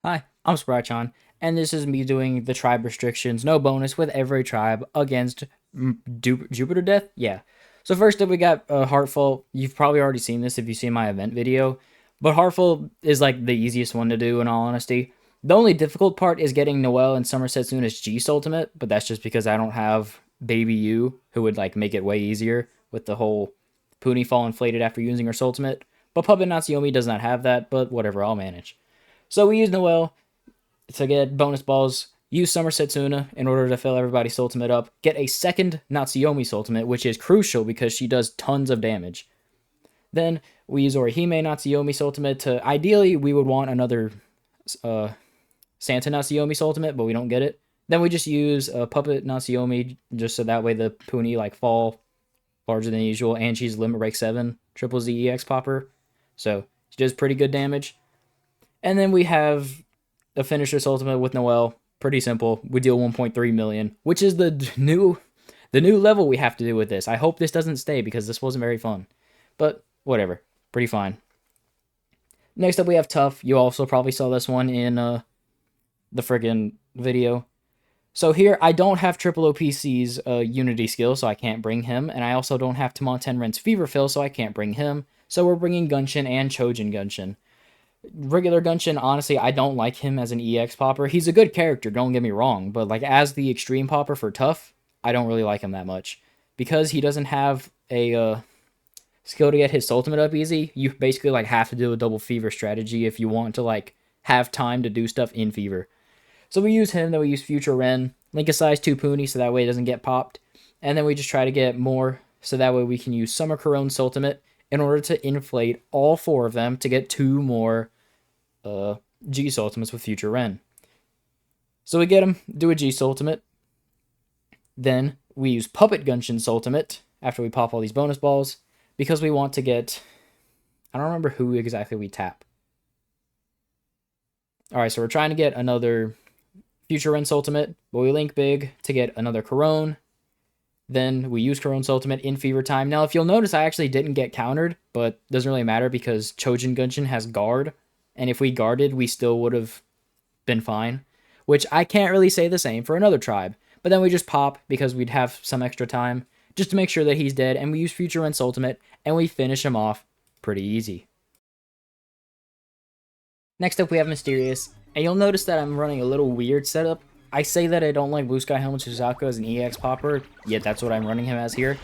Hi, I'm Sprachan, and this is me doing the tribe restrictions, no bonus with every tribe against Jupiter Death. Yeah. So first up, we got Heartful. You've probably already seen this if you've seen my event video, but Heartful is like the easiest one to do in all honesty. The only difficult part is getting Noelle and Somerset Suna's G Soultimate, but that's just because I don't have Baby U, who would like make it way easier with the whole Puni fall inflated after using her Soultimate. But Puppet Natsuyomi does not have that, but whatever, I'll manage. So we use Noelle to get bonus balls, use Somerset Suna in order to fill everybody's ultimate up, get a second Natsuyomi's ultimate, which is crucial because she does tons of damage. Then we use Orihime Natsuyomi's ultimate to, ideally, we would want another Santa Natsuyomi's ultimate, but we don't get it. Then we just use Puppet Natsuyomi just so that way the Puni like fall larger than usual, and she's limit break 7, triple Z EX popper. So she does pretty good damage. And then we have a finisher's ultimate with Noelle. Pretty simple. We deal 1.3 million, which is the new level we have to do with this. I hope this doesn't stay because this wasn't very fun. But whatever. Pretty fine. Next up we have Tough. You also probably saw this one in the friggin' video. So here, I don't have Triple OPC's Unity skill, so I can't bring him. And I also don't have Tamonten Ren's Fever Fill, so I can't bring him. So we're bringing Gunshin and Chojin Gunshin. Regular Gunshin, honestly, I don't like him as an EX popper. He's a good character, don't get me wrong, but like as the extreme popper for Tough, I don't really like him that much. Because he doesn't have a skill to get his ultimate up easy, you basically like have to do a double Fever strategy if you want to like have time to do stuff in Fever. So we use him, then we use Future Ren, link a size 2 Puni so that way it doesn't get popped, and then we just try to get more so that way we can use Summer Coron's ultimate in order to inflate all 4 of them to get 2 more G Ultimates with Future Ren. So we get him, do a G Ultimate. Then we use Puppet Gunshin's ultimate after we pop all these bonus balls because we want to get. I don't remember who exactly we tap. Alright, so we're trying to get another Future Ren's ultimate, but we link big to get another Corone. Then we use Coron's ultimate in Fever Time. Now, if you'll notice, I actually didn't get countered, but doesn't really matter because Chojin Gunshin has guard. And if we guarded, we still would have been fine. Which I can't really say the same for another tribe. But then we just pop because we'd have some extra time just to make sure that he's dead. And we use Future Ren's ultimate and we finish him off pretty easy. Next up we have Mysterious. And you'll notice that I'm running a little weird setup. I say that I don't like Blue Sky Helmet Suzaku as an EX popper, yet that's what I'm running him as here.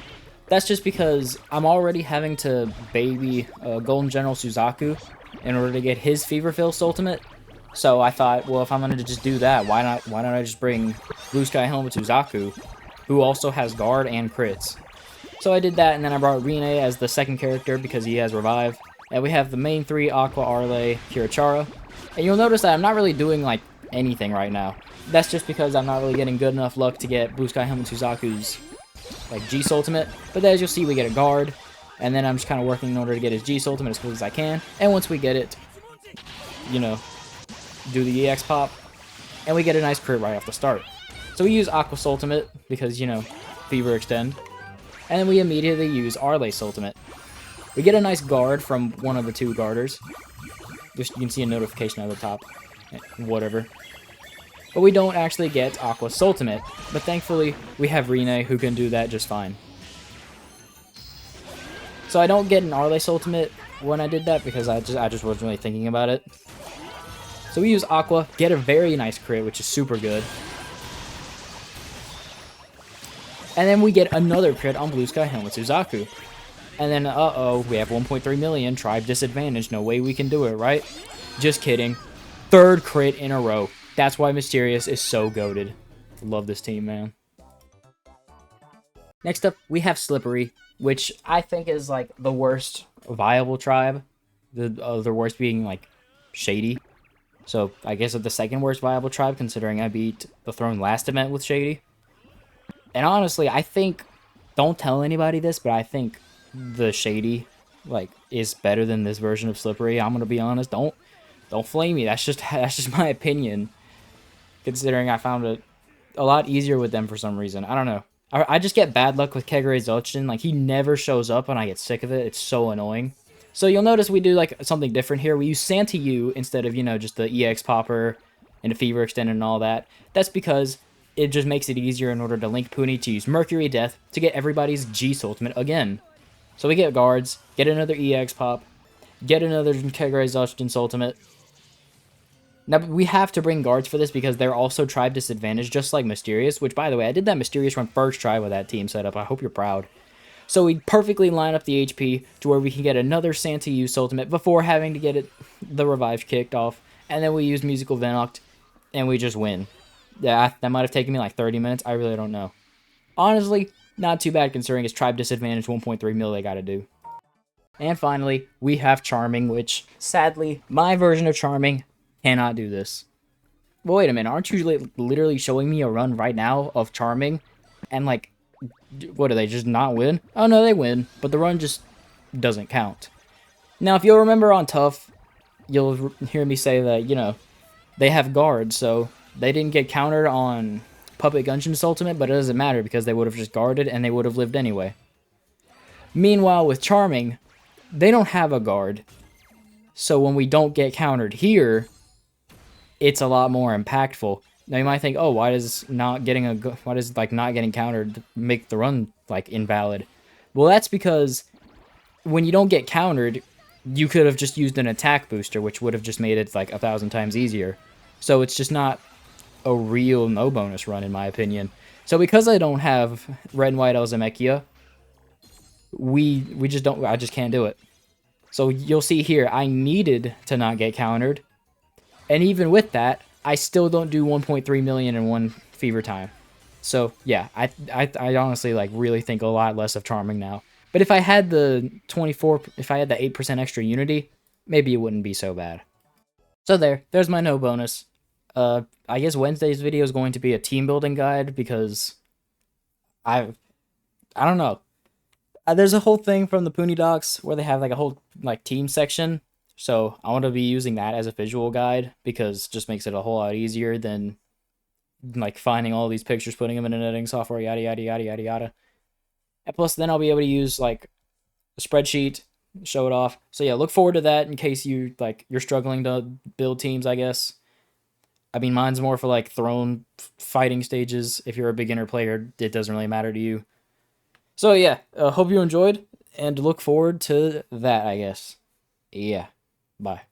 That's just because I'm already having to baby Golden General Suzaku in order to get his Fever Fill ultimate. So I thought, well, if I'm going to just do that, why not I just bring Blue Sky Helmet Suzaku, who also has guard and crits. So I did that, and then I brought Rine as the second character because he has Revive. And we have the main 3, Aqua, Arle, Kirachara. And you'll notice that I'm not really doing, like, anything right now. That's just because I'm not really getting good enough luck to get Blue Sky Helmet Suzaku's, like, G Ultimate. But as you'll see, we get a guard. And then I'm just kind of working in order to get his G Ultimate as quick as I can. And once we get it, you know, do the EX pop. And we get a nice crit right off the start. So we use Aqua's ultimate because, you know, Fever Extend. And then we immediately use Arle's ultimate. We get a nice guard from one of the 2 guarders. Just, you can see a notification at the top. Whatever. But we don't actually get Aqua's ultimate. But thankfully, we have Rine who can do that just fine. So I don't get an Arle's ultimate when I did that because I just wasn't really thinking about it. So we use Aqua, get a very nice crit, which is super good. And then we get another crit on Blue Sky Helmet Suzaku. And then, we have 1.3 million, tribe disadvantage, no way we can do it, right? Just kidding. 3rd crit in a row. That's why Mysterious is so goated. Love this team, man. Next up, we have Slippery, which I think is, like, the worst viable tribe. The worst being, like, Shady. So, I guess it's the second worst viable tribe, considering I beat the Throne last event with Shady. And honestly, I think, don't tell anybody this, but I think the Shady, like, is better than this version of Slippery. I'm gonna be honest. Don't flame me. That's just my opinion. Considering I found it a lot easier with them for some reason. I don't know. I just get bad luck with Kegure Zochin. Like, he never shows up and I get sick of it. It's so annoying. So you'll notice we do like something different here. We use Santa U instead of, just the EX Popper and the Fever Extended and all that. That's because it just makes it easier in order to link Puni to use Mercury Death to get everybody's G Soultimate again. So we get guards, get another EX Pop, get another Kegre Zushton Soultimate. Now, we have to bring guards for this because they're also tribe disadvantaged, just like Mysterious, which, by the way, I did that Mysterious run first try with that team setup. I hope you're proud. So we perfectly line up the HP to where we can get another Santa use Ultimate before having to get the revive kicked off. And then we use Musical Venoct, and we just win. Yeah, that might have taken me like 30 minutes. I really don't know. Honestly, not too bad considering it's tribe disadvantage 1.3 mil they gotta do. And finally, we have Charming, which, sadly, my version of Charming cannot do this. Well, wait a minute, aren't you literally showing me a run right now of Charming? And like, what do they just not win? Oh no, they win, but the run just doesn't count. Now, if you'll remember on Tough, you'll hear me say that, they have guards, so they didn't get countered on Puppet Gungeon's Ultimate, but it doesn't matter because they would have just guarded and they would have lived anyway. Meanwhile, with Charming, they don't have a guard, so when we don't get countered here, it's a lot more impactful. Now you might think, oh, why does not getting countered make the run like invalid? Well, that's because when you don't get countered, you could have just used an attack booster, which would have just made it like 1,000 times easier. So it's just not a real no bonus run, in my opinion. So because I don't have Red and White Elzamechia, we just don't. I just can't do it. So you'll see here, I needed to not get countered, and even with that, I still don't do 1.3 million in one fever time. So yeah, I honestly like really think a lot less of Charming now. But if I had the 8% extra unity, maybe it wouldn't be so bad. So there's my no bonus. I guess Wednesday's video is going to be a team building guide because I don't know. There's a whole thing from the Puni docs where they have like a whole like team section. So I want to be using that as a visual guide because it just makes it a whole lot easier than like finding all these pictures, putting them in an editing software, yada yada yada yada yada. And plus, then I'll be able to use like a spreadsheet, show it off. So yeah, look forward to that in case you're struggling to build teams, I guess. I mean, mine's more for like throne fighting stages. If you're a beginner player, it doesn't really matter to you. So yeah, hope you enjoyed and look forward to that, I guess. Yeah, bye.